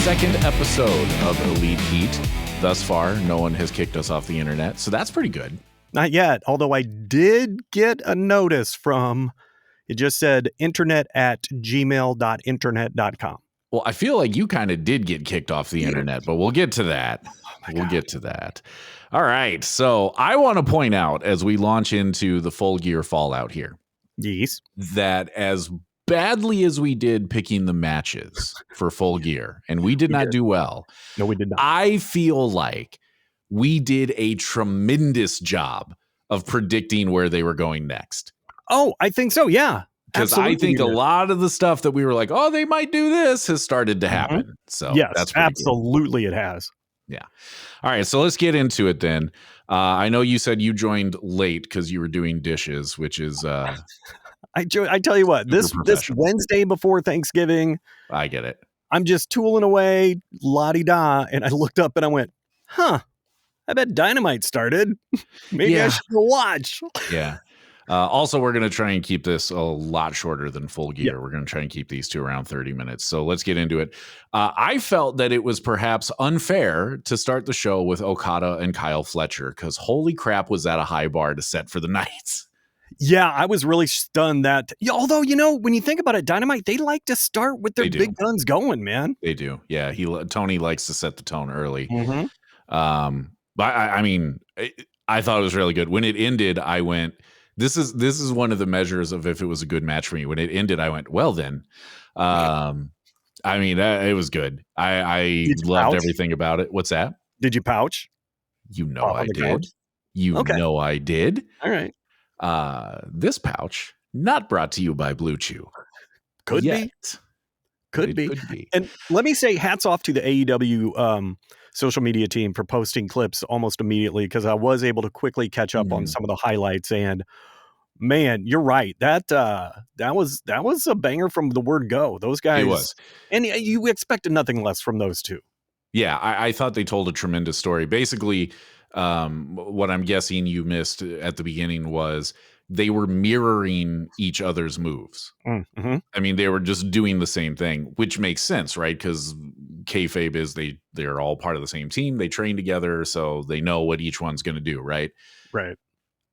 second episode of Elite Heat. Thus far, no one has kicked us off the internet, so that's pretty good. Not yet, although I did get a notice from, it just said internet@gmail.internet.com. Well, I feel like you kind of did get kicked off the internet, but we'll get to that. Get to that. All right, so I want to point out as we launch into the Full Gear Fallout here, Yes, that as badly as we did picking the matches for Full Gear, and we did not do well. No, we did not. I feel like we did a tremendous job of predicting where they were going next. Oh, I think so. Yeah. Because I think a lot of the stuff that we were like, oh, they might do this has started to happen. Mm-hmm. So yes, that's absolutely cool. It has. Yeah. All right. So let's get into it then. I know you said you joined late because you were doing dishes, which is I tell you what, this Wednesday before Thanksgiving, I get it. I'm just tooling away, la-di-da, and I looked up and I went, I bet Dynamite started. Maybe I should go watch. Yeah. Also, we're going to try and keep this a lot shorter than Full Gear. Yep. We're going to try and keep these to around 30 minutes. So let's get into it. I felt that it was perhaps unfair to start the show with Okada and Kyle Fletcher because holy crap, was that a high bar to set for the night. Yeah, I was really stunned that. Although, when you think about it, Dynamite, they like to start with their big guns going, man. They do. Yeah, Tony likes to set the tone early. Mm-hmm. But I mean, I thought it was really good. When it ended, I went, this is one of the measures of if it was a good match for me. When it ended, I went, well then. I mean, it was good. I loved everything about it. What's that? Did you pouch? I did. Know I did. All right. This pouch not brought to you by Blue Chew. Could be. And let me say hats off to the AEW social media team for posting clips almost immediately because I was able to quickly catch up on some of the highlights. And man, you're right. That was a banger from the word go. Those guys. It was. And you expected nothing less from those two. Yeah, I thought they told a tremendous story. Basically, what I'm guessing you missed at the beginning was they were mirroring each other's moves. Mm-hmm. I mean, they were just doing the same thing, which makes sense, right? Because kayfabe is they're all part of the same team. They train together, so they know what each one's going to do, right? Right.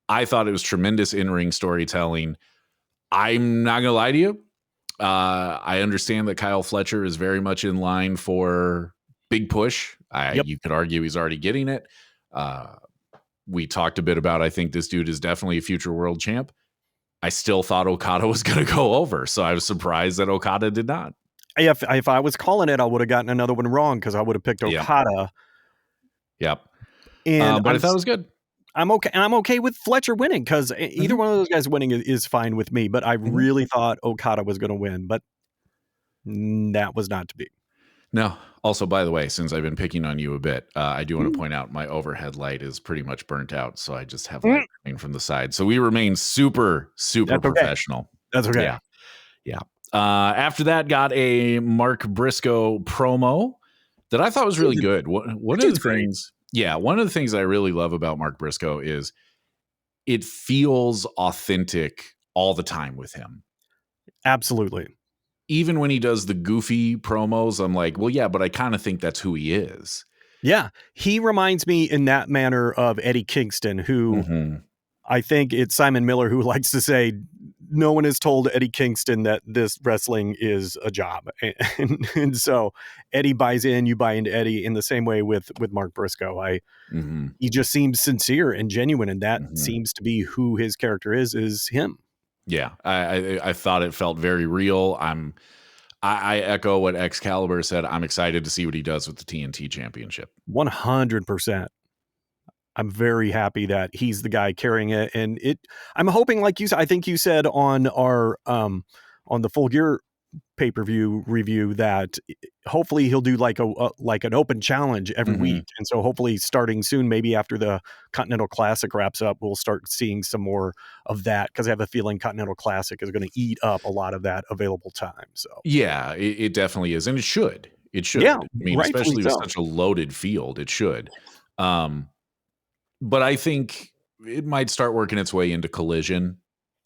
I thought it was tremendous in-ring storytelling. I'm not going to lie to you. I understand that Kyle Fletcher is very much in line for big push. You could argue he's already getting it. We talked a bit about, I think this dude is definitely a future world champ. I still thought Okada was going to go over. So I was surprised that Okada did not. If I was calling it, I would have gotten another one wrong because I would have picked Okada. Yep. And but I thought it was good. I'm okay. And I'm okay with Fletcher winning because either one of those guys winning is fine with me. But I really thought Okada was going to win, but that was not to be. No. Also, by the way, since I've been picking on you a bit, I do want to point out my overhead light is pretty much burnt out. So I just have light coming from the side. So we remain super, super professional. That's okay. Yeah. After that, got a Mark Briscoe promo that I thought was really good. One of the things I really love about Mark Briscoe is it feels authentic all the time with him. Absolutely. Even when he does the goofy promos, I'm like, well, yeah, but I kind of think that's who he is. Yeah. He reminds me in that manner of Eddie Kingston, who I think it's Simon Miller who likes to say, no one has told Eddie Kingston that this wrestling is a job. And so Eddie buys in, you buy into Eddie in the same way with Mark Briscoe. He just seems sincere and genuine. And that seems to be who his character is him. Yeah, I thought it felt very real. I echo what Excalibur said. I'm excited to see what he does with the TNT Championship. 100%. I'm very happy that he's the guy carrying it, and I'm hoping, like you said, I think you said on our on the Full Gear pay-per-view review that hopefully he'll do like an open challenge every week. And so hopefully starting soon, maybe after the Continental Classic wraps up, we'll start seeing some more of that because I have a feeling Continental Classic is going to eat up a lot of that available time. So yeah, it definitely is. And it should. Yeah, I mean, especially with such a loaded field, it should. But I think it might start working its way into Collision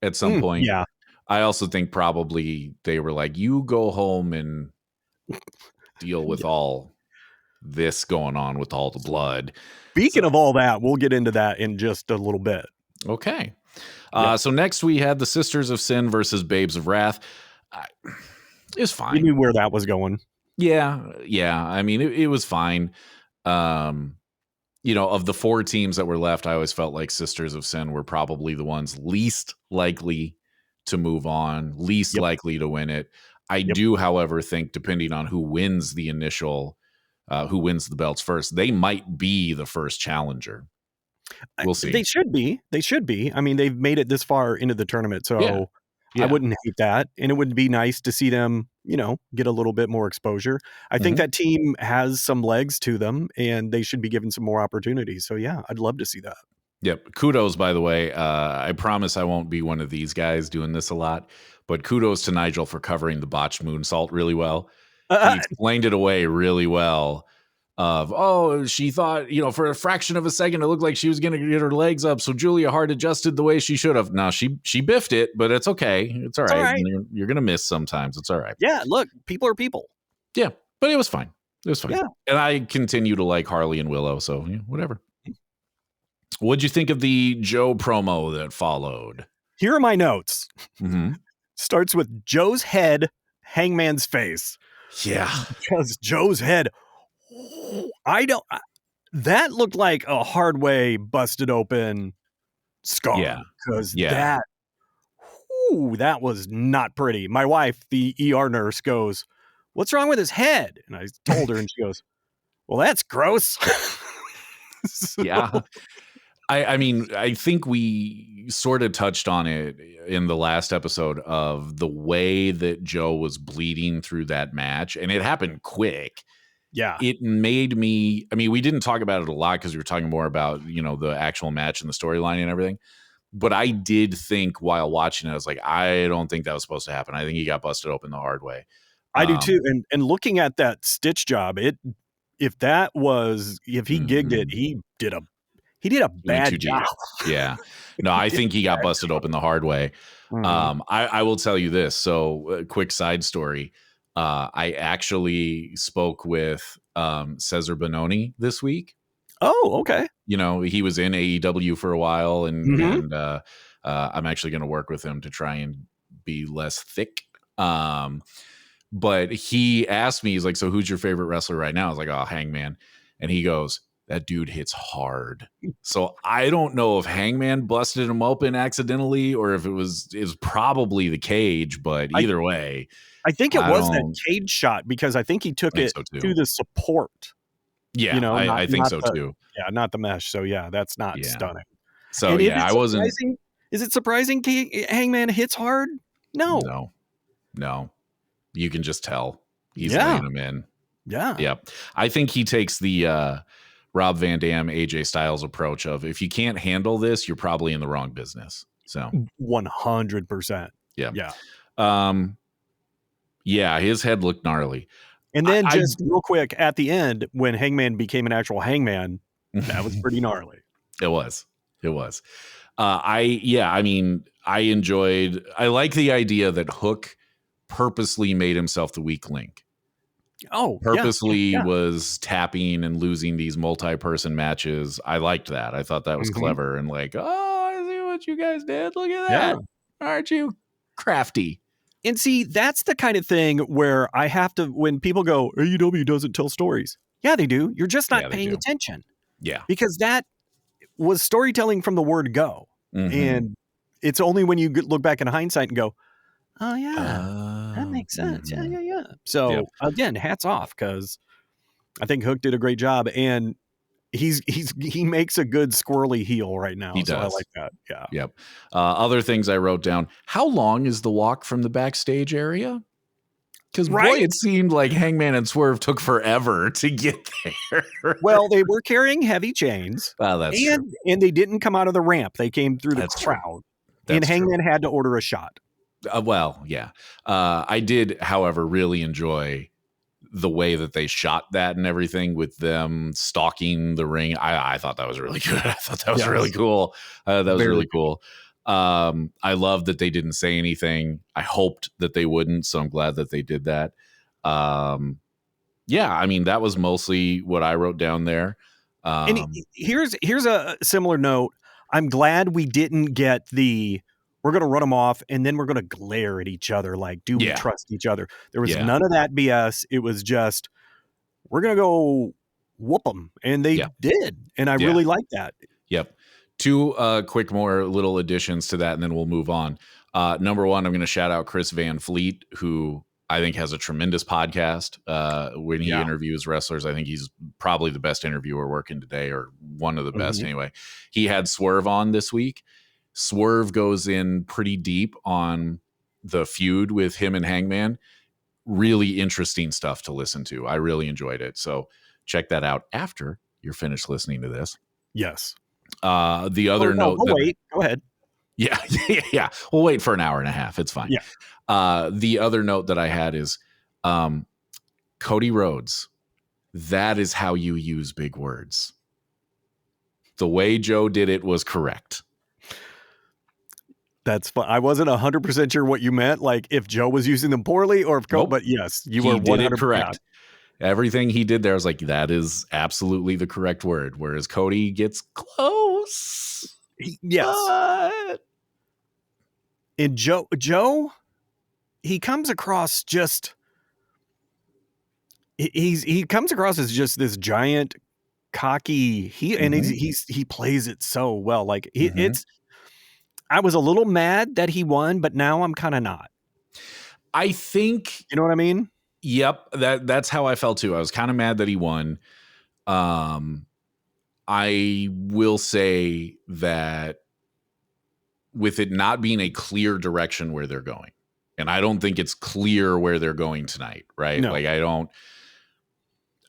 at some point. Yeah. I also think probably they were like, you go home and deal with all this going on with all the blood. Speaking of all that, we'll get into that in just a little bit. Okay. Yep. So next we had the Sisters of Sin versus Babes of Wrath. It was fine. You knew where that was going. Yeah. I mean, it was fine. Of the 4 teams that were left, I always felt like Sisters of Sin were probably the ones least likely to move on, least likely to win it. I do, however, think depending on who wins the initial, who wins the belts first, they might be the first challenger. We'll see. They should be. I mean, they've made it this far into the tournament, so I wouldn't hate that. And it would be nice to see them, get a little bit more exposure. I think that team has some legs to them, and they should be given some more opportunities. So, yeah, I'd love to see that. Yep. Kudos, by the way. I promise I won't be one of these guys doing this a lot, but kudos to Nigel for covering the botched moonsault really well. He explained it away really well. She thought, for a fraction of a second, it looked like she was going to get her legs up. So Julia Hart adjusted the way she should have. Now she biffed it, but it's okay. It's all right. You're going to miss sometimes. It's all right. Yeah. Look, people are people. Yeah. But it was fine. Yeah. And I continue to like Harley and Willow. So whatever. What'd you think of the Joe promo that followed? Here are my notes. Mm-hmm. Starts with Joe's head, Hangman's face. Yeah. Because Joe's head, that looked like a hard way busted open scar. Yeah. Because that was not pretty. My wife, the ER nurse, goes, "What's wrong with his head?" And I told her, and she goes, "Well, that's gross." Yeah. I mean, I think we sort of touched on it in the last episode of the way that Joe was bleeding through that match, and it happened quick. Yeah. It made me, I mean, we didn't talk about it a lot because we were talking more about, the actual match and the storyline and everything. But I did think while watching it, I was like, I don't think that was supposed to happen. I think he got busted open the hard way. I do too. And looking at that stitch job, if he gigged it, he did a bad job. Yeah. No, I think he got busted open the hard way. Mm-hmm. I will tell you this. So a quick side story. I actually spoke with Cesar Bononi this week. Oh, okay. He was in AEW for a while, and I'm actually going to work with him to try and be less thick. But he asked me, he's like, "So who's your favorite wrestler right now?" I was like, "Oh, Hangman." And he goes, "That dude hits hard." So I don't know if Hangman busted him open accidentally or if it was probably the cage, but either way. I think it was that cage shot because I think he took it to the support. Yeah, I think so too. Yeah, not the mesh. So yeah, that's not stunning. So I wasn't. Is it surprising Hangman hits hard? No. You can just tell he's laying him in. Yeah. Yep. I think he takes the Rob Van Dam, AJ Styles approach of if you can't handle this, you're probably in the wrong business. So 100%. Yeah. Yeah. Yeah, his head looked gnarly. And then real quick at the end, when Hangman became an actual Hangman, that was pretty gnarly. It was. I like the idea that Hook purposely made himself the weak link. Purposely was tapping and losing these multi-person matches. I liked that. I thought that was clever and like, I see what you guys did. Look at that. Aren't you crafty? And see, that's the kind of thing where I have to, when people go, AEW doesn't tell stories. Yeah, they do. You're just not paying attention. Yeah. Because that was storytelling from the word go. Mm-hmm. And it's only when you look back in hindsight and go, oh, yeah, that makes sense. Mm-hmm. Yeah. So, again, hats off because I think Hook did a great job. And he makes a good squirrely heel right now. He does. So I like that. Yeah. Yep. Other things I wrote down. How long is the walk from the backstage area? Because boy, it seemed like Hangman and Swerve took forever to get there. Well, they were carrying heavy chains. Well, that's true. And they didn't come out of the ramp. They came through the crowd. And Hangman had to order a shot. I did, however, really enjoy the way that they shot that and everything with them stalking the ring. I thought that was really good. I thought that was really cool. That was really cool. I love that they didn't say anything. I hoped that they wouldn't, so I'm glad that they did that. Yeah, I mean, that was mostly what I wrote down there. And here's a similar note. I'm glad we didn't get we're going to run them off and then we're going to glare at each other like, do we trust each other? There was none of that BS. It was just, we're going to go whoop them. And they did. And I really like that. Yep. Two quick more little additions to that, and then we'll move on. Number one, I'm going to shout out Chris Van Fleet, who I think has a tremendous podcast. When he interviews wrestlers, I think he's probably the best interviewer working today, or one of the best anyway. He had Swerve on this week. Swerve goes in pretty deep on the feud with him and Hangman. Really interesting stuff to listen to. I really enjoyed it. So check that out after you're finished listening to this. Yes. The other note. Wait, go ahead. Yeah. We'll wait for an hour and a half. It's fine. Yeah. The other note that I had is Cody Rhodes. That is how you use big words. The way Joe did it was correct. That's fun. I wasn't 100% sure what you meant, like if Joe was using them poorly or if Nope. But yes, you were 100% correct. Everything he did there, I was like, that is absolutely the correct word. Whereas Cody gets close. Yes. But... And Joe, he comes across just, he comes across as just this giant, cocky, and he plays it so well. Like it's, I was a little mad that he won, but now I'm kind of not. I think, you know what I mean? Yep, that's how I felt too. I was kind of mad that he won. I will say that with it not being a clear direction where they're going, and I don't think it's clear where they're going tonight, right? No. Like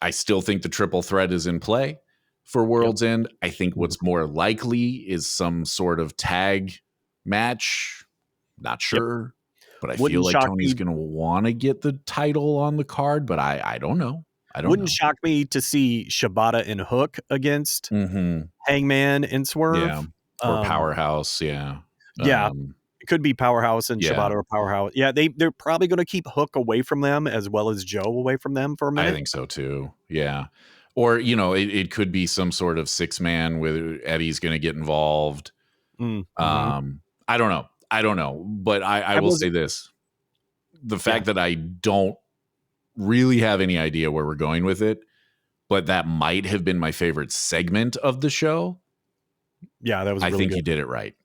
I still think the triple threat is in play for World's End. I think what's more likely is some sort of tag match. Not sure. But I feel like Tony's going to want to get the title on the card, but I don't know. Wouldn't shock me to see Shibata and Hook against Hangman and Swerve. Yeah. Or Powerhouse. Yeah. Yeah. It could be Powerhouse and Shibata or Powerhouse. Yeah. They're probably going to keep Hook away from them as well as Joe away from them for a minute. I think so too. Yeah. Or, it could be some sort of 6-man where Eddie's going to get involved. I don't know. But I will say this. The fact that I don't really have any idea where we're going with it, but that might have been my favorite segment of the show. Yeah, that was really good. I think he did it right.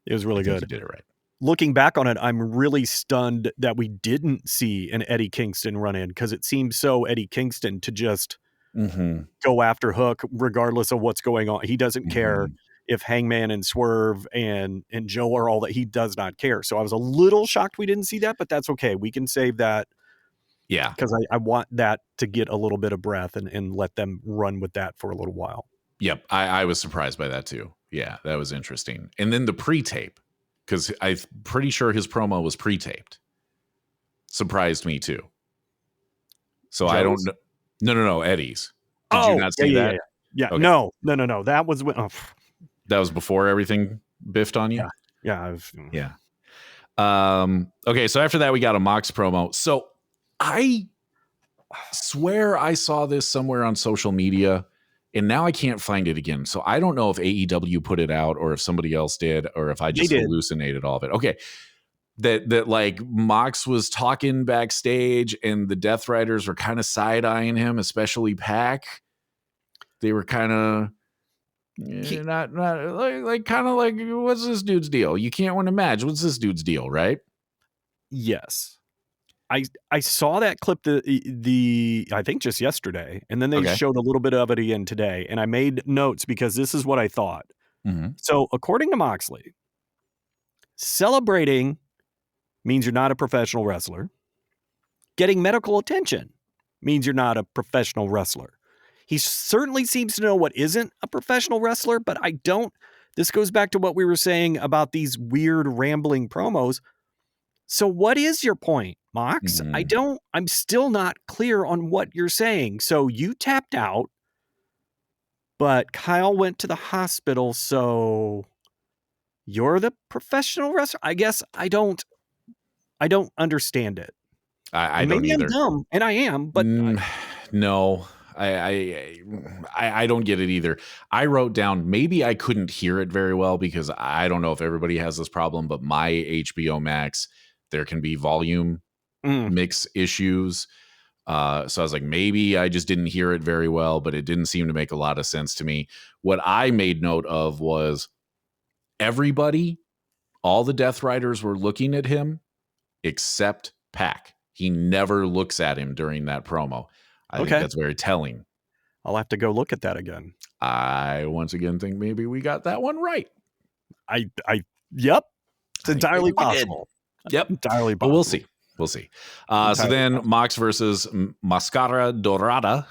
It was really good. He did it right. Looking back on it, I'm really stunned that we didn't see an Eddie Kingston run in, because it seems so Eddie Kingston to just go after Hook regardless of what's going on. He doesn't care if Hangman and Swerve and Joe are all that. He does not care. So I was a little shocked we didn't see that, but that's okay. We can save that. Yeah. Because I want that to get a little bit of breath and let them run with that for a little while. Yep. I was surprised by that too. Yeah, that was interesting. And then the pre-tape, because I'm pretty sure his promo was pre-taped, surprised me too. So Joe's? I don't know. No, Eddie's. Did you not see that? Yeah. Okay. No. That was when... That was before everything biffed on you? Yeah. Okay, so after that, we got a Mox promo. So I swear I saw this somewhere on social media, and now I can't find it again. So I don't know if AEW put it out or if somebody else did, or if I just hallucinated all of it. Okay. That like Mox was talking backstage and the Death Riders were kind of side-eyeing him, especially Pac. They were kind of... not like kind of like, what's this dude's deal? You can't win a match. What's this dude's deal, right? Yes. I saw that clip the I think just yesterday, and then they showed a little bit of it again today, and I made notes because this is what I thought. So according to Moxley, celebrating means you're not a professional wrestler. Getting medical attention means you're not a professional wrestler. He certainly seems to know what isn't a professional wrestler, but I don't. This goes back to what we were saying about these weird rambling promos. So what is your point, Mox? I'm still not clear on what you're saying. So you tapped out, but Kyle went to the hospital. So you're the professional wrestler. I guess I don't understand it. I don't either. I'm dumb, and I am, but No, I don't get it either. I wrote down, maybe I couldn't hear it very well because I don't know if everybody has this problem, but my HBO Max, there can be volume mix issues. So I was like, maybe I just didn't hear it very well, but it didn't seem to make a lot of sense to me. What I made note of was everybody, all the Death Riders were looking at him except Pac. He never looks at him during that promo. I think that's very telling. I'll have to go look at that again. I once again think maybe we got that one right. Yep. It's entirely possible. Yep. Entirely possible. But we'll see. So then Mox versus Mascara Dorada.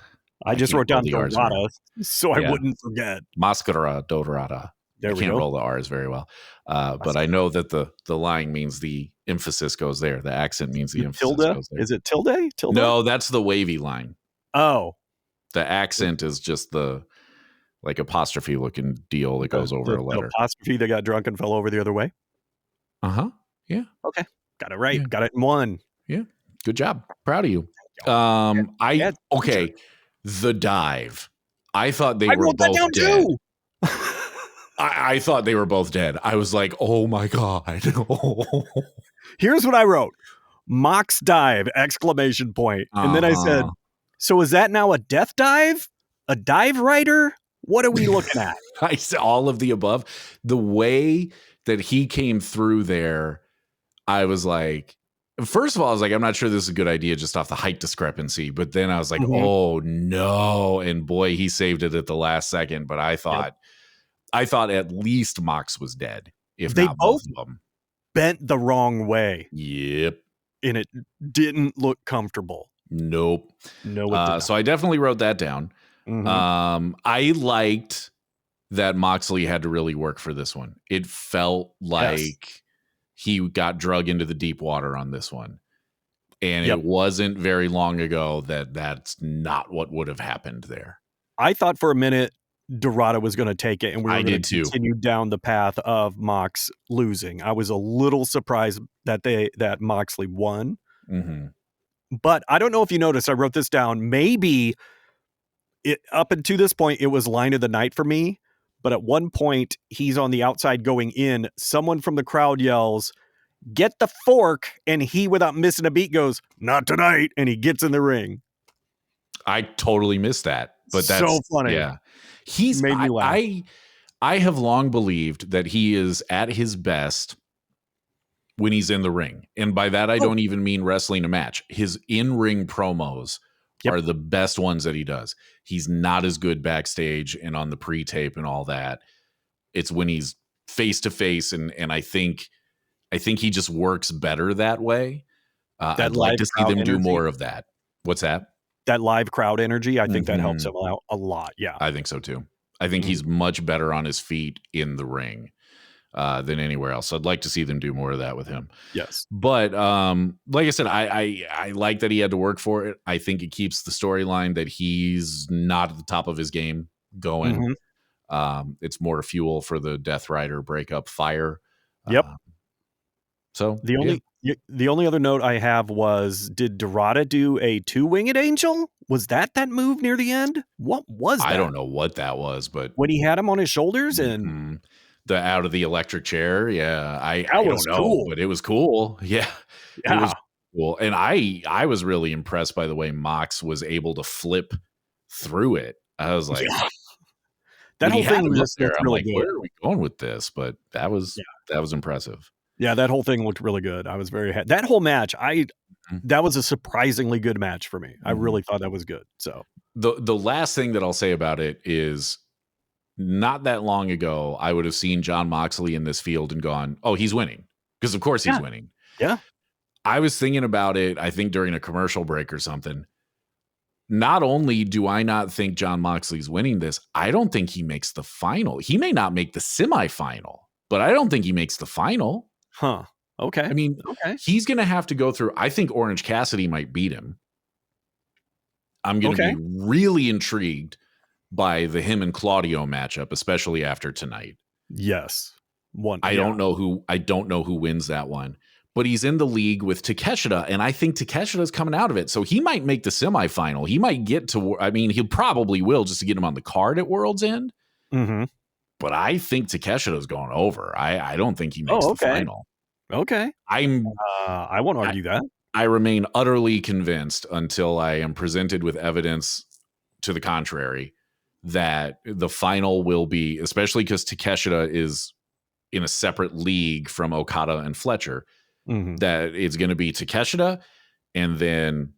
I just wrote down Dorada so I wouldn't forget. Mascara Dorada. There we go. I can't roll the R's very well. But I know that the line means the emphasis goes there. The accent means the emphasis goes there. Is it tilde? Tilde? No, that's the wavy line. Oh. The accent is just the like apostrophe looking deal that goes over a letter. The apostrophe that got drunk and fell over the other way? Uh-huh. Yeah. Okay. Got it right. Yeah. Got it in one. Yeah. Good job. Proud of you. The dive. I thought they were both dead. Too. I thought they were both dead. I was like, oh my God. Here's what I wrote. Mox dive, exclamation point. And then I said, so is that now a death dive? A dive rider? What are we looking at? I said all of the above. The way that he came through there, I was like, first of all, I was like, I'm not sure this is a good idea just off the height discrepancy. But then I was like, oh no. And boy, he saved it at the last second. But I thought at least Mox was dead. If they not both of them bent the wrong way. Yep. And it didn't look comfortable. Nope. No. So I definitely wrote that down. I liked that Moxley had to really work for this one. It felt like he got drug into the deep water on this one. And it wasn't very long ago that's not what would have happened there. I thought for a minute Dorada was going to take it and we were going to continue down the path of Mox losing. I was a little surprised that Moxley won. But I don't know if you noticed, I wrote this down. Maybe up until this point, it was line of the night for me. But at one point, he's on the outside going in. Someone from the crowd yells, "Get the fork." And he, without missing a beat, goes, "Not tonight." And he gets in the ring. I totally missed that. But that's so funny. Yeah. He's made me laugh. I have long believed that he is at his best when he's in the ring. And by that, I don't even mean wrestling a match. His in-ring promos are the best ones that he does. He's not as good backstage and on the pre-tape and all that. It's when he's face-to-face, and I think he just works better that way. I'd like to see them do more of that. What's that? That live crowd energy, I think that helps him out a lot. Yeah. I think so too. I think he's much better on his feet in the ring than anywhere else. So I'd like to see them do more of that with him. Yes. But like I said, I like that he had to work for it. I think it keeps the storyline that he's not at the top of his game going. It's more fuel for the Death Rider breakup fire. Yep. So the only other note I have was, did Dorada do a 2-winged angel? Was that move near the end? What was that? I don't know what that was, but when he had him on his shoulders and the out of the electric chair. Yeah. I don't know, cool. But it was cool. Yeah. It was cool. And I was really impressed by the way Mox was able to flip through it. I was like, that whole thing was there. I'm really like, good. Where are we going with this? But that was impressive. Yeah, that whole thing looked really good. I was very happy. That whole match, that was a surprisingly good match for me. I really thought that was good. So the last thing that I'll say about it is, not that long ago, I would have seen Jon Moxley in this field and gone, "Oh, he's winning," because of course he's winning. Yeah, I was thinking about it. I think during a commercial break or something. Not only do I not think Jon Moxley's winning this, I don't think he makes the final. He may not make the semifinal, but I don't think he makes the final. Huh. Okay. I mean, he's going to have to go through. I think Orange Cassidy might beat him. I'm going to be really intrigued by the him and Claudio matchup, especially after tonight. Yes. I don't know who wins that one, but he's in the league with Takeshita, and I think Takeshita's coming out of it. So he might make the semifinal. He might get to, I mean, he probably will just to get him on the card at World's End. Mm-hmm. But I think Takeshita's going over. I don't think he makes the final. Okay. I won't argue that. I remain utterly convinced until I am presented with evidence to the contrary that the final will be, especially because Takeshita is in a separate league from Okada and Fletcher, that it's going to be Takeshita and then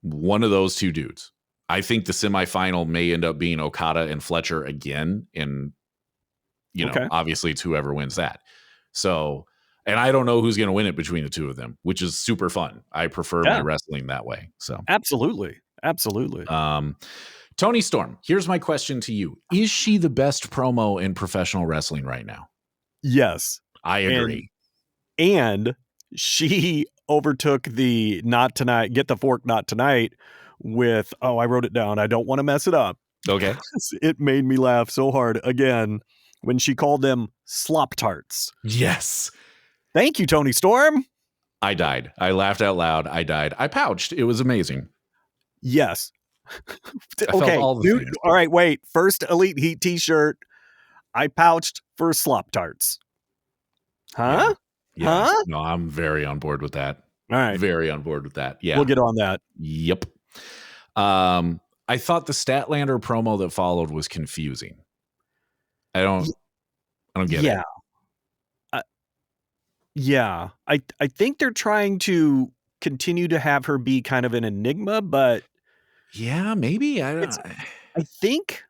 one of those two dudes. I think the semifinal may end up being Okada and Fletcher again. And, you know, obviously it's whoever wins that. So, and I don't know who's going to win it between the two of them, which is super fun. I prefer my wrestling that way. So absolutely. Toni Storm, here's my question to you. Is she the best promo in professional wrestling right now? Yes. I agree. And she overtook the not tonight, get the fork, not tonight with, I wrote it down. I don't want to mess it up. Okay. It made me laugh so hard again when she called them slop tarts. Yes. Thank you, Toni Storm. I died. I laughed out loud. I died. I pouched. It was amazing. Yes. Okay. Dude, all right. Wait. First Elite Heat t-shirt. I pouched for slop tarts. Huh? Yeah. Huh? No, I'm very on board with that. All right. Very on board with that. Yeah. We'll get on that. Yep. I thought the Statlander promo that followed was confusing. I don't get it. Yeah. I think they're trying to continue to have her be kind of an enigma, but yeah, maybe. I think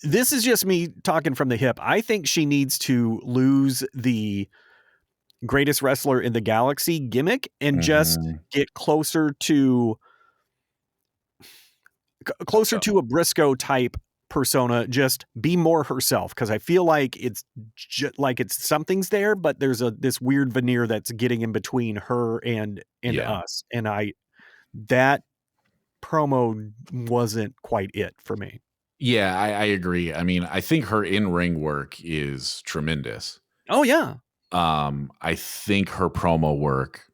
this is just me talking from the hip. I think she needs to lose the greatest wrestler in the galaxy gimmick and just get closer to a Briscoe type persona, just be more herself, because I feel like it's something's there, but there's this weird veneer that's getting in between her and us, and that promo wasn't quite it for me. Yeah, I agree. I mean, I think her in-ring work is tremendous. Oh yeah. I think her promo work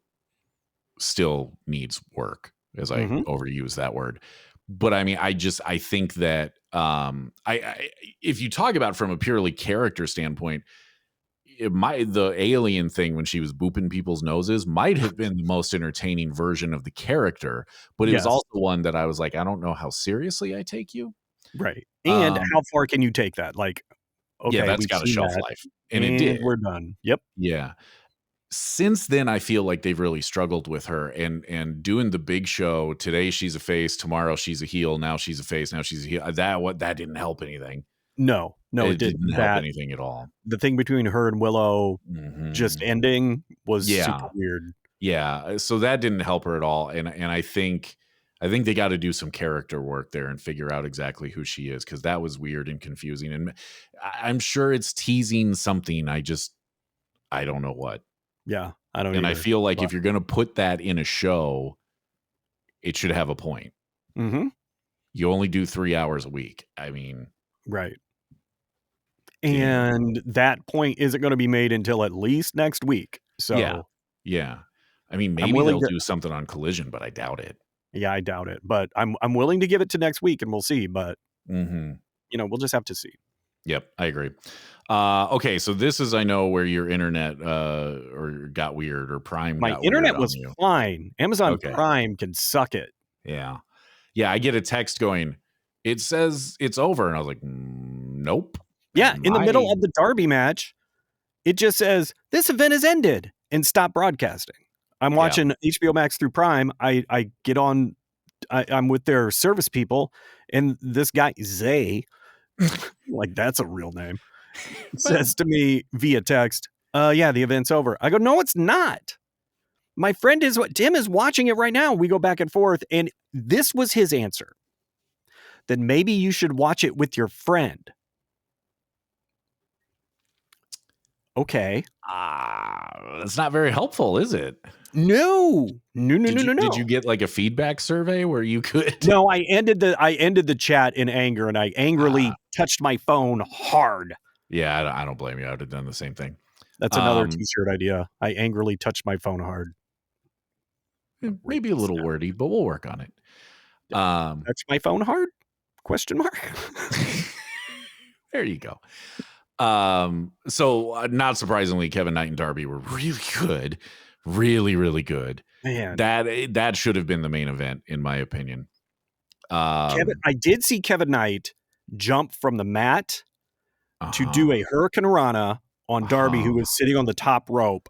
still needs work, as I overuse that word. But I mean, I think that if you talk about from a purely character standpoint, the alien thing when she was booping people's noses might have been the most entertaining version of the character, but it was also one that I was like, I don't know how seriously I take you. Right. And how far can you take that? Like, okay, yeah, that's got a shelf life. And it did. We're done. Yep. Yeah. Since then, I feel like they've really struggled with her and doing the big show. Today she's a face, tomorrow she's a heel, now she's a face, now she's a heel. That didn't help anything. No, it didn't help anything at all. The thing between her and Willow just ending was super weird. Yeah, so that didn't help her at all. And I think they got to do some character work there and figure out exactly who she is, because that was weird and confusing. And I'm sure it's teasing something. I don't know what. Yeah, I don't. And either. I feel like if you're going to put that in a show, it should have a point. You only do 3 hours a week. I mean, right. And that point isn't going to be made until at least next week. So yeah. I mean, maybe they'll do something on Collision, but I doubt it. Yeah, I doubt it. But I'm willing to give it to next week, and we'll see. But we'll just have to see. Yep, I agree. Okay, so this is, I know, where your internet or got weird, or Prime. My internet was fine. Amazon Prime can suck it. Yeah. I get a text going, it says it's over, and I was like, nope. Yeah, in the middle of the Derby match, it just says this event has ended and stop broadcasting. I'm watching HBO Max through Prime. I get on. I'm with their service people, and this guy Zay, like that's a real name, says to me via text, "Yeah, the event's over." I go, "No, it's not. My friend Tim is watching it right now." We go back and forth, and this was his answer. Then maybe you should watch it with your friend. Okay. That's not very helpful, is it? No. Did you get like a feedback survey where you could? No, I ended the chat in anger, and I angrily touched my phone hard. Yeah, I don't blame you. I would have done the same thing. That's another t-shirt idea. I angrily touched my phone hard. Maybe a little wordy, but we'll work on it. Touch my phone hard? Question mark. There you go. So not surprisingly, Kevin Knight and Darby were really good, really, really good. Man, that should have been the main event, in my opinion. I did see Kevin Knight jump from the mat to do a Hurricane Rana on Darby, who was sitting on the top rope,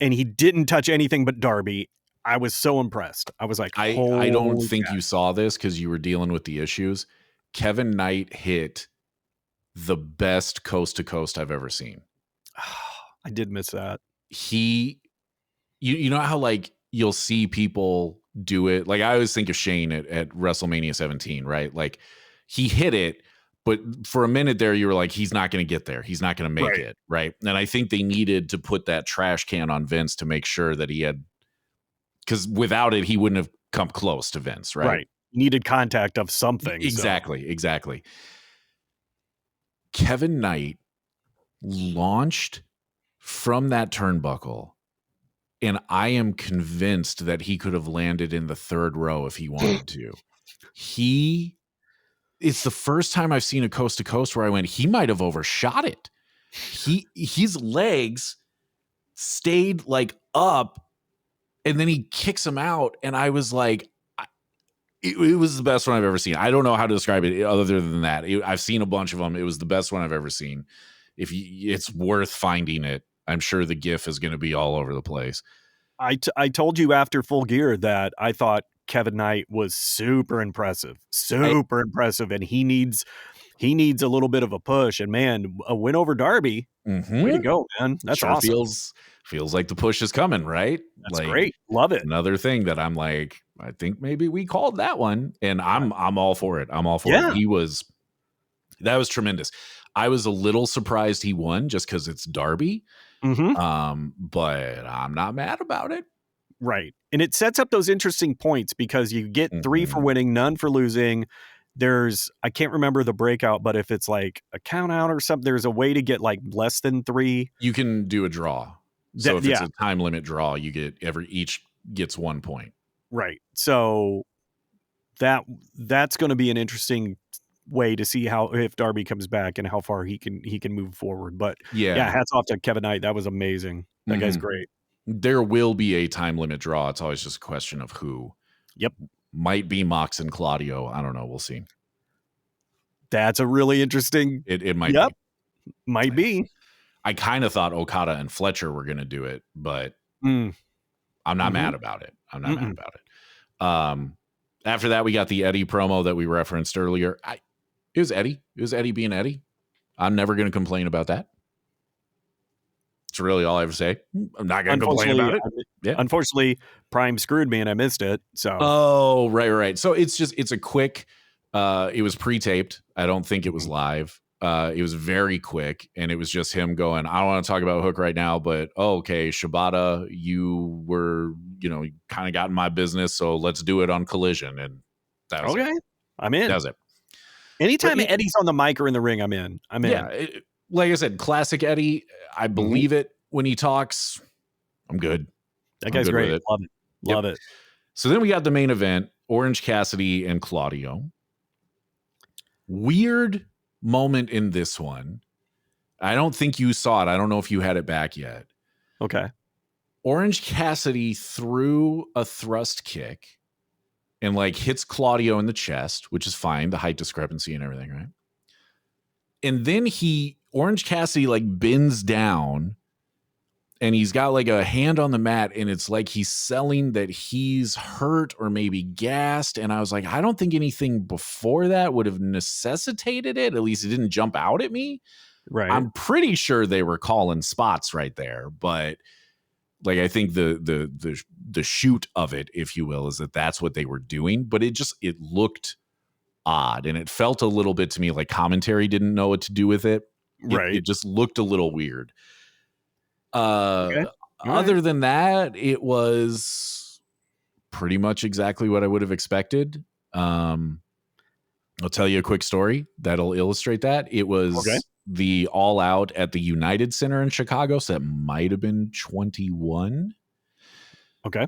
and he didn't touch anything but Darby. I was so impressed. I was like, I don't think you saw this because you were dealing with the issues. Kevin Knight hit the best coast to coast I've ever seen. I did miss that. You know how like you'll see people do it. Like I always think of Shane at WrestleMania 17, right? Like he hit it, but for a minute there, you were like, he's not going to get there. He's not going to make it, right? And I think they needed to put that trash can on Vince to make sure that he had, because without it, he wouldn't have come close to Vince, right? Right. Needed contact of something. Exactly. Kevin Knight launched from that turnbuckle, and I am convinced that he could have landed in the third row if he wanted to. It's the first time I've seen a coast to coast where I went, he might have overshot it. His legs stayed like up, and then he kicks him out, and I was like, it was the best one I've ever seen. I don't know how to describe it other than that. I've seen a bunch of them. It was the best one I've ever seen. It's worth finding it. I'm sure the GIF is going to be all over the place. I told you after Full Gear that I thought Kevin Knight was super impressive, and he needs a little bit of a push. And man, a win over Darby, way to go, man! That's sure awesome. Feels like the push is coming, right? That's like, great, love it. Another thing that I'm like, I think maybe we called that one, and I'm all for it. I'm all for it. That was tremendous. I was a little surprised he won just because it's Darby. But I'm not mad about it. Right. And it sets up those interesting points because you get 3 for winning, none for losing. I can't remember the breakout, but if it's like a count out or something, there's a way to get like less than 3. You can do a draw. So if it's a time limit draw, you get each gets 1 point. Right. So that's going to be an interesting way to see if Darby comes back and how far he can move forward. But yeah, hats off to Kevin Knight. That was amazing. That guy's great. There will be a time limit draw. It's always just a question of who. Yep. Might be Mox and Claudio. I don't know. We'll see. That's a really interesting. It might be. Might be. I kind of thought Okada and Fletcher were going to do it, but I'm not mad about it. I'm not mad about it. After that, we got the Eddie promo that we referenced earlier. It was Eddie. It was Eddie being Eddie. I'm never going to complain about that. It's really all I ever say. I'm not going to complain about it. Unfortunately, Prime screwed me and I missed it. So. Oh, right. So it's a quick. It was pre-taped. I don't think it was live. It was very quick, and it was just him going, I don't want to talk about Hook right now, but okay, Shibata, you were, kind of got in my business, so let's do it on Collision. And that was okay. It. I'm in. That was it. Anytime Eddie's on the mic or in the ring, I'm in. Yeah, like I said, classic Eddie. I believe it when he talks. I'm good. That guy's great. Love it. So then we got the main event, Orange Cassidy and Claudio. Weird moment in this one. I don't think you saw it. I don't know if you had it back yet. Okay. Orange Cassidy threw a thrust kick and hits Claudio in the chest, which is fine, the height discrepancy and everything, right? And then Orange Cassidy bends down and he's got a hand on the mat, and it's like he's selling that he's hurt or maybe gassed. And I was like, I don't think anything before that would have necessitated it. At least it didn't jump out at me. Right. I'm pretty sure they were calling spots right there, but I think the shoot of it, if you will, is that's what they were doing. But it looked odd, and it felt a little bit to me like commentary didn't know what to do with it. Right. It just looked a little weird. Okay. Other than that, it was pretty much exactly what I would have expected. I'll tell you a quick story that'll illustrate that. It was the All Out at the United Center in Chicago. So that might have been 21. Okay.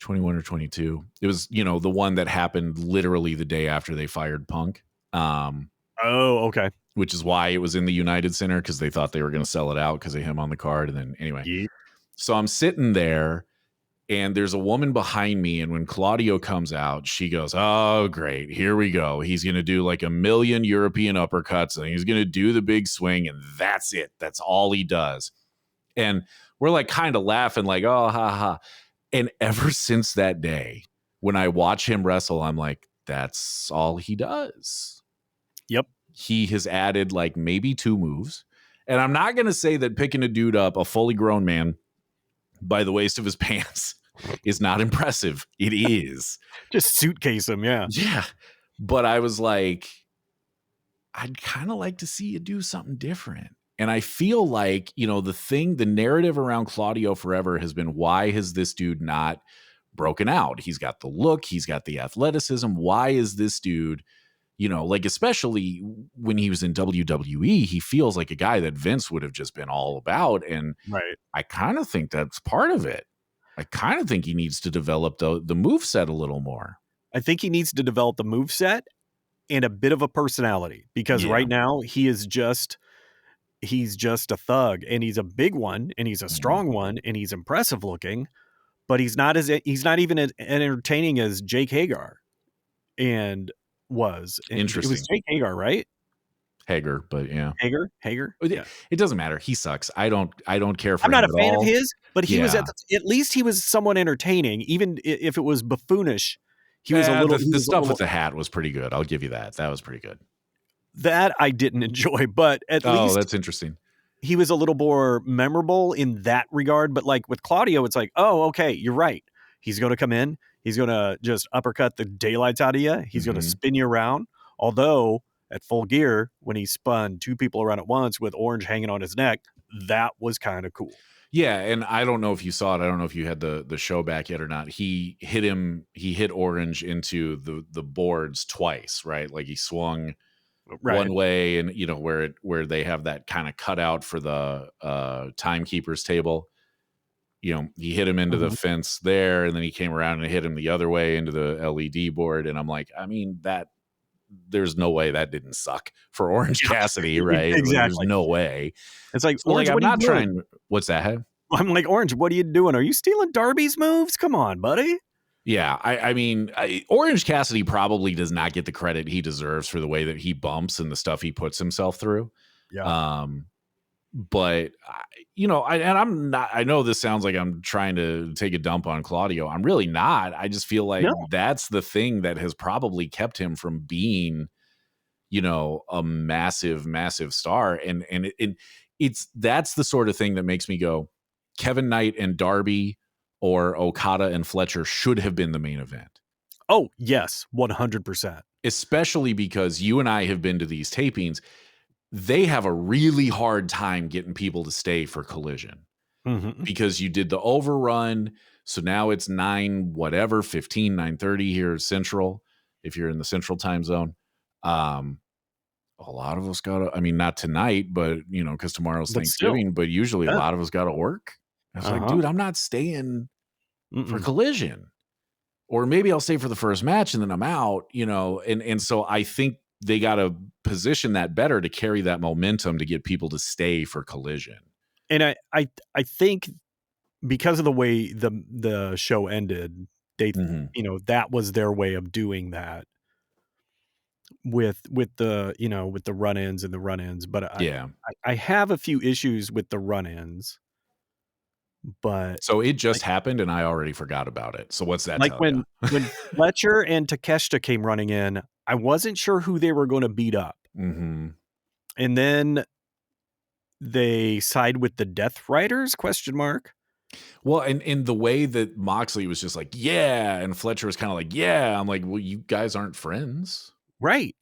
21 or 22. It was, the one that happened literally the day after they fired Punk. Okay. Which is why it was in the United Center, because they thought they were going to sell it out because of him on the card. And then anyway, So I'm sitting there and there's a woman behind me. And when Claudio comes out, she goes, "Oh, great. Here we go. He's going to do like 1,000,000 European uppercuts and he's going to do the big swing. And that's it. That's all he does." And we're like kind of laughing like, "Oh, ha, ha." And ever since that day, when I watch him wrestle, I'm like, that's all he does. Yep. He has added like maybe 2 moves. And I'm not going to say that picking a dude up, a fully grown man, by the waist of his pants is not impressive. It is. Just suitcase him, yeah. Yeah. But I was like, I'd kind of like to see you do something different. And I feel like, the narrative around Claudio forever has been, why has this dude not broken out? He's got the look, he's got the athleticism. Why is this dude, especially when he was in WWE, he feels like a guy that Vince would have just been all about. And right. I kind of think that's part of it. I kind of think he needs to develop the moveset a little more. I think he needs to develop the moveset and a bit of a personality, because right now he's just a thug, and he's a big one, and he's a strong one, and he's impressive looking, but he's not even as entertaining as Jake Hager was. Interesting. It was Jake Hager, right? Hager, but yeah. Hager. Yeah. It doesn't matter. He sucks. I don't care for him. I'm not a fan of his, but he was at least he was somewhat entertaining, even if it was buffoonish. He was a little. The stuff with the hat was pretty good. I'll give you that. That was pretty good. That I didn't enjoy, but at least that's interesting. He was a little more memorable in that regard. But like with Claudio, it's like, oh, okay, you're right. He's going to come in. He's going to just uppercut the daylights out of you. He's going to spin you around. Although at Full Gear, when he spun 2 people around at once with Orange hanging on his neck, that was kind of cool. Yeah, and I don't know if you saw it. I don't know if you had the show back yet or not. He hit Orange into the boards twice, right? Like he swung one way, and where they have that kind of cutout for the timekeeper's table. He hit him into the fence there, and then he came around and hit him the other way into the LED board. And I'm like, I mean, there's no way that didn't suck for Orange Cassidy, right? Exactly. There's no way. It's like, so Orange, I'm not doing? trying. What's that? I'm like, Orange, what are you doing? Are you stealing Darby's moves? Come on, buddy. Yeah, I mean, Orange Cassidy probably does not get the credit he deserves for the way that he bumps and the stuff he puts himself through. Yeah. But I'm not. I know this sounds like I'm trying to take a dump on Claudio. I'm really not. I just feel like that's the thing that has probably kept him from being, a massive, massive star. And that's the sort of thing that makes me go, Kevin Knight and Darby or Okada and Fletcher should have been the main event. Oh, yes, 100%. Especially because you and I have been to these tapings. They have a really hard time getting people to stay for Collision because you did the overrun. So now it's 15, 9:30 here Central, if you're in the Central time zone. A lot of us got to, I mean, not tonight, but, because tomorrow's Thanksgiving, but usually a lot of us got to work. I was like, dude, I'm not staying for Collision. Or maybe I'll stay for the first match and then I'm out, and so I think they got to position that better to carry that momentum to get people to stay for Collision. And I think because of the way the show ended, they that was their way of doing that with the run-ins and the run-ins. But I have a few issues with the run-ins. But so it just happened and I already forgot about it. So what's that? Like when Fletcher and Takeshita came running in, I wasn't sure who they were going to beat up. And then they side with the Death Riders ? Well, and in the way that Moxley was just like, yeah, and Fletcher was kind of like, yeah. I'm like, well, you guys aren't friends. Right.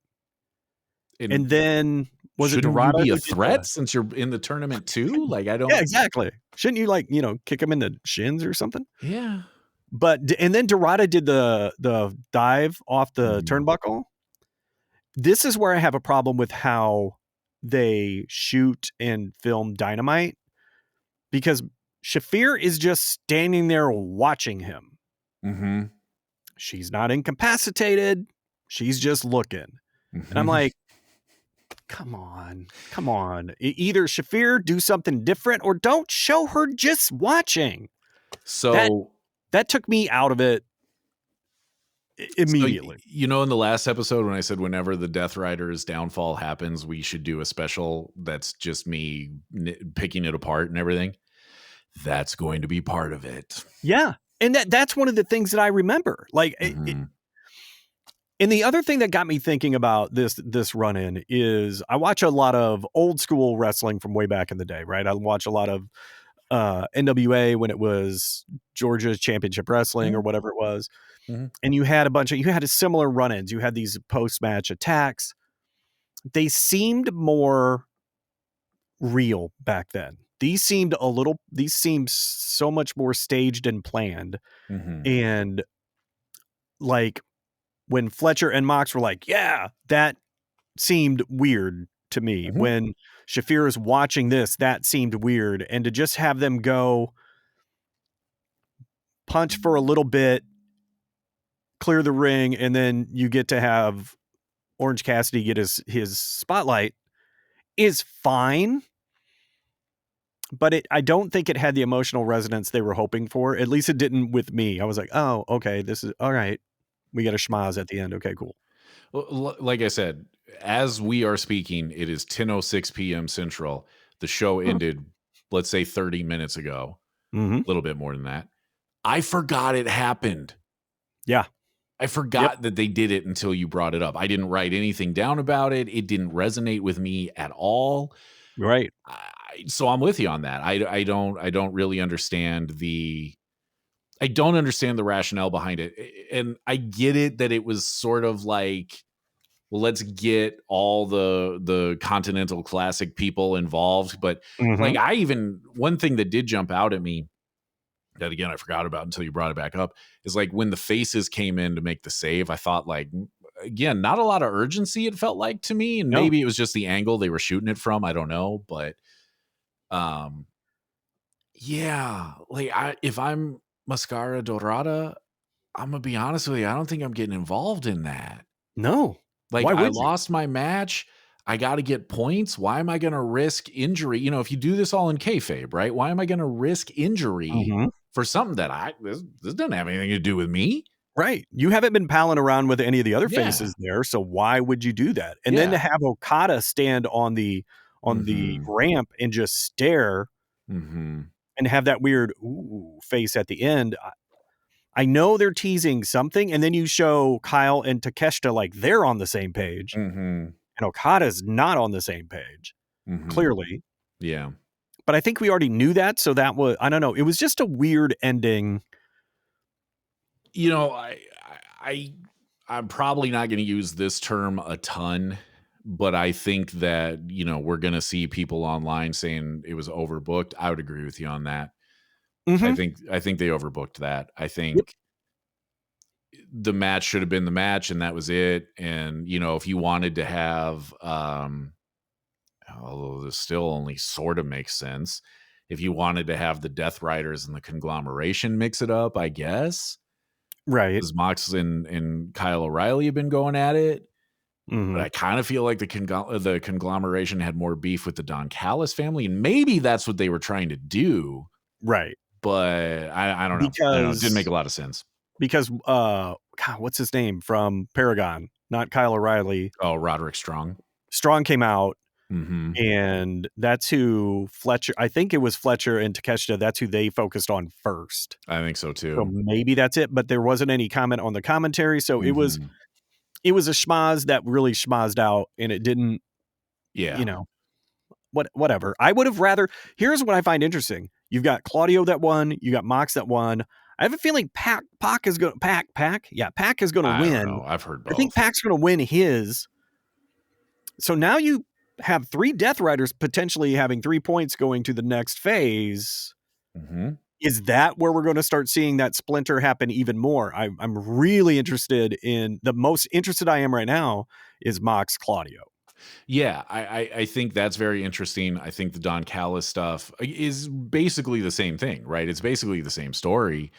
And then was it Dorada? You be a threat since you're in the tournament too? Like, I don't. Yeah, exactly. Shouldn't you kick him in the shins or something? Yeah. And then Dorada did the dive off the turnbuckle. This is where I have a problem with how they shoot and film Dynamite, because Shafir is just standing there watching him. Mm-hmm. She's not incapacitated. She's just looking. Mm-hmm. And I'm like, come on. Either Shafir do something different or don't show her just watching. So that took me out of it immediately. So, in the last episode when I said whenever the Death Rider's downfall happens, we should do a special that's just me picking it apart and everything. That's going to be part of it. Yeah. And that's one of the things that I remember. Like, and the other thing that got me thinking about this run-in is I watch a lot of old school wrestling from way back in the day, right? I watch a lot of NWA when it was Georgia Championship Wrestling or whatever it was. Mm-hmm. And you had a similar run-ins. You had these post-match attacks. They seemed more real back then. These seemed so much more staged and planned. Mm-hmm. And like when Fletcher and Mox were like, yeah, that seemed weird to me. Mm-hmm. When Shafir is watching this, that seemed weird. And to just have them go punch for a little bit, clear the ring, and then you get to have Orange Cassidy get his spotlight is fine. But I don't think it had the emotional resonance they were hoping for. At least it didn't with me. I was like, oh, okay, this is all right. We got a schmaz at the end. Okay, cool. Well, like I said, as we are speaking, it is 10:06 p.m. Central. The show ended, let's say 30 minutes ago, a little bit more than that. I forgot it happened. Yeah. I forgot that they did it until you brought it up. I didn't write anything down about it. It didn't resonate with me at all. Right. So I'm with you on that. I don't really understand I don't understand the rationale behind it. And I get it that it was sort of like, well, let's get all the Continental Classic people involved. But like one thing that did jump out at me that, again, I forgot about until you brought it back up, is like when the faces came in to make the save, I thought, like, again, not a lot of urgency, it felt like to me. And maybe it was just the angle they were shooting it from. I don't know. But yeah, like if I'm Mascara Dorada, I'm gonna be honest with you, I don't think I'm getting involved in that. No. Like, I lost my match. I got to get points. Why am I going to risk injury? If you do this all in kayfabe, right? Why am I going to risk injury for something that this doesn't have anything to do with me? Right. You haven't been palling around with any of the other faces there, so why would you do that? And then to have Okada stand on the ramp and just stare and have that weird face at the end. I know they're teasing something, and then you show Kyle and Takeshita like they're on the same page, and Okada's not on the same page, clearly. Yeah. But I think we already knew that, so that was, I don't know, it was just a weird ending. I'm probably not going to use this term a ton, but I think that, we're going to see people online saying it was overbooked. I would agree with you on that. I think they overbooked that. I think the match should have been the match, and that was it. And if you wanted to have, although this still only sort of makes sense, if you wanted to have the Death Riders and the conglomeration mix it up, I guess, right? Because Mox and Kyle O'Reilly have been going at it. But I kind of feel like the conglomeration had more beef with the Don Callis family, and maybe that's what they were trying to do. Right. But I don't know. I don't know. It didn't make a lot of sense. Because, God, what's his name from Paragon? Not Kyle O'Reilly. Oh, Roderick Strong. Strong came out, and that's who Fletcher, I think it was Fletcher and Takeshita, that's who they focused on first. I think so, too. So maybe that's it, but there wasn't any comment on the commentary, so it was a schmaz that really schmazzed out, and it didn't, whatever. I would have rather, here's what I find interesting. You've got Claudio that won, you got Mox that won. I have a feeling Pac is going to Pac is going to win. I don't know. I've heard both. I think Pac's going to win his. So now you have 3 Death Riders potentially having 3 points going to the next phase. Is that where we're going to start seeing that splinter happen even more? I'm really interested in, the most interested I am right now is Mox Claudio. Yeah, I think that's very interesting. I think the Don Callis stuff is basically the same thing, right? It's basically the same story,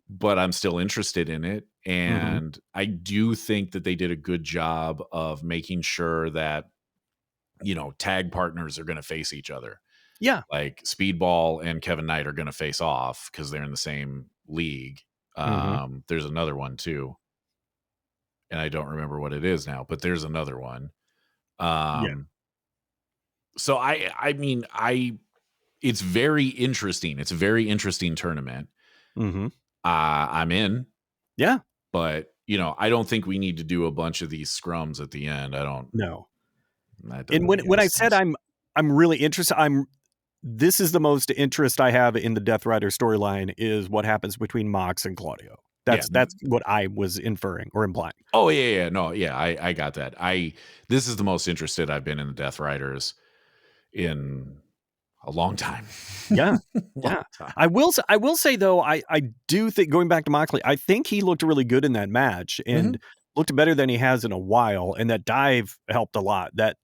but I'm still interested in it. Mm-hmm. And I do think that they did a good job of making sure that, tag partners are going to face each other. Yeah. Like Speedball and Kevin Knight are going to face off because they're in the same league. Mm-hmm. There's another one too, and I don't remember what it is now, but there's another one. Yeah. So I mean, it's very interesting. It's a very interesting tournament. Mm-hmm. I'm in, Yeah. but I don't think we need to do a bunch of these scrums at the end. No. That doesn't And make when any I said sense. I'm really interested, this is the most interest I have in the Death Rider storyline is what happens between Mox and Claudio. Yeah. That's what I was inferring or implying. Oh yeah. No, yeah, I got that. This is the most interested I've been in the Death Riders in a long time. Yeah. Long Yeah. time. I will say though, I do think going back to Moxley, I think he looked really good in that match and looked better than he has in a while. And that dive helped a lot. That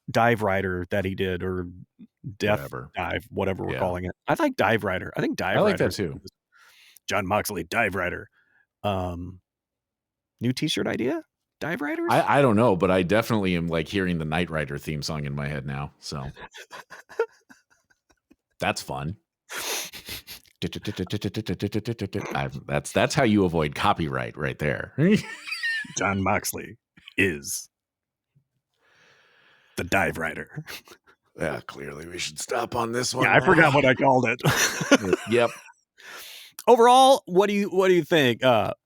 dive rider that he did, or death Whatever. dive, whatever we're Yeah. calling it. I like dive rider. I think dive I like rider that is too. John Moxley, dive rider. New t-shirt idea? Dive riders? I don't know, but I definitely am like hearing the Knight Rider theme song in my head now. So that's fun. That's how you avoid copyright right there. John Moxley is the dive rider. Yeah, clearly we should stop on this one. Yeah, I forgot what I called it. Yep. Overall, what do you think?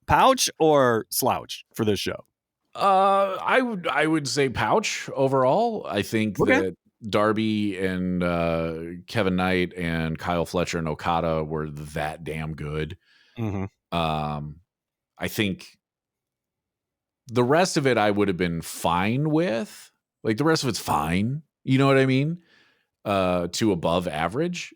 Pouch or slouch for this show? I would say pouch overall. I think that Darby and Kevin Knight and Kyle Fletcher and Okada were that damn good. Mm-hmm. I think the rest of it I would have been fine with. Like the rest of it's fine. You know what I mean? To above average.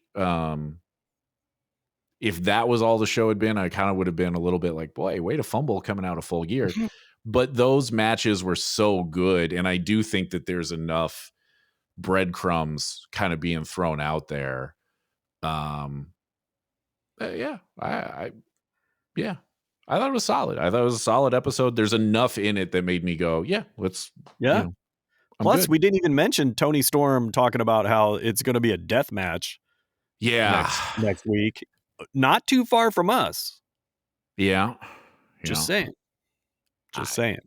If that was all the show had been, I kind of would have been a little bit like, boy, way to fumble coming out of Full Gear. But those matches were so good. And I do think that there's enough breadcrumbs kind of being thrown out there. Yeah, I thought it was solid. I thought it was a solid episode. There's enough in it that made me go, yeah, let's, Yeah. I'm Plus, good. we didn't even mention Toni Storm talking about how it's going to be a death match. Yeah. Next week. Not too far from us. Yeah. Just saying. Just saying.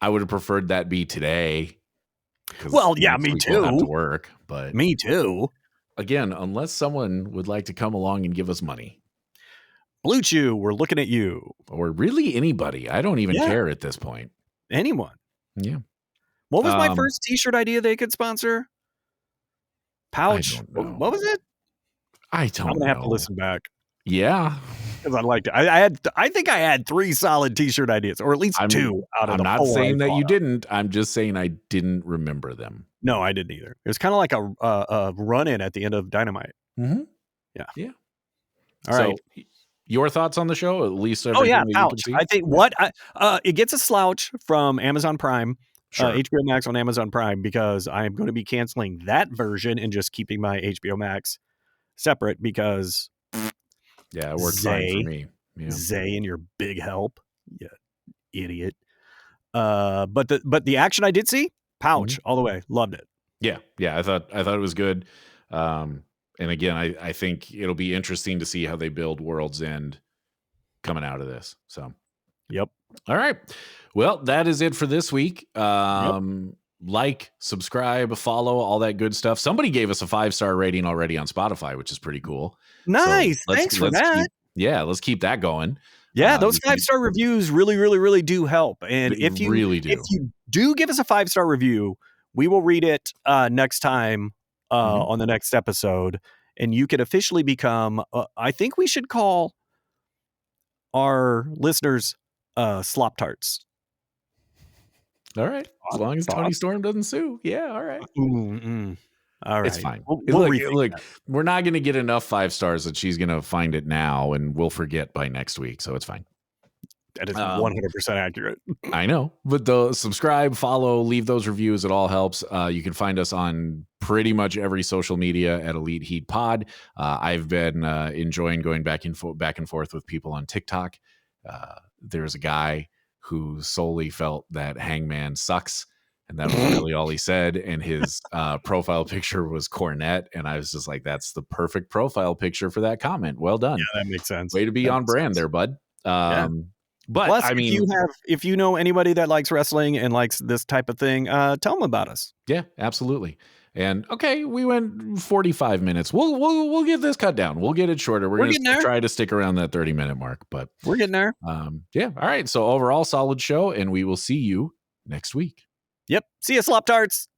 I would have preferred that be today. Well, yeah, me too. We'll have to work, but me too. Again, unless someone would like to come along and give us money. Blue Chew, we're looking at you. Or really anybody. I don't even care at this point. Anyone. Yeah. What was my first t-shirt idea they could sponsor? Pouch. What was it? I don't know. I'm gonna have to listen back. Yeah. Because I liked it. I think I had 3 solid t-shirt ideas, or at least 2 out of the 4. I'm not saying that you didn't. I'm just saying I didn't remember them. No, I didn't either. It was kind of like a run-in at the end of Dynamite. Mm-hmm. Yeah. Yeah. All right. Your thoughts on the show? At least Pouch. I think it gets a slouch from Amazon Prime, HBO Max on Amazon Prime, because I'm going to be canceling that version and just keeping my HBO Max separate because it worked fine for me. Yeah. Zay and your big help, you idiot. But the action I did see, Pouch all the way, loved it. Yeah. I thought it was good. And again, I think it'll be interesting to see how they build World's End coming out of this. So, yep. All right. Well, that is it for this week. Like, subscribe, follow, all that good stuff. Somebody gave us a 5-star rating already on Spotify, which is pretty cool. Nice. So thanks for that. Let's keep that going. Yeah, those 5-star reviews really, really, really do help. And if you do give us a 5-star review, we will read it next time on the next episode. And you can officially become, I think we should call our listeners Slop Tarts. All right. As long as Toni Storm doesn't sue. Yeah, all right. All right. It's fine. Look, we're not going to get enough 5 stars that she's going to find it now and we'll forget by next week. So it's fine. That is 100% accurate. I know, but the subscribe, follow, leave those reviews. It all helps. You can find us on pretty much every social media at Elite Heat Pod. I've been enjoying going back and forth with people on TikTok. There's a guy who solely felt that Hangman sucks, and that was really all he said. And his profile picture was Cornette, and I was just like, "That's the perfect profile picture for that comment. Well done. Yeah, that makes sense. Way to be on brand there, bud." Yeah. But plus, I mean, if you know anybody that likes wrestling and likes this type of thing, tell them about us. Yeah, absolutely. And okay, we went 45 minutes. We'll get this cut down. We'll get it shorter. We're going to try to stick around that 30-minute mark, but we're getting there. Yeah. All right. So overall, solid show, and we will see you next week. Yep. See you, Slop Tarts.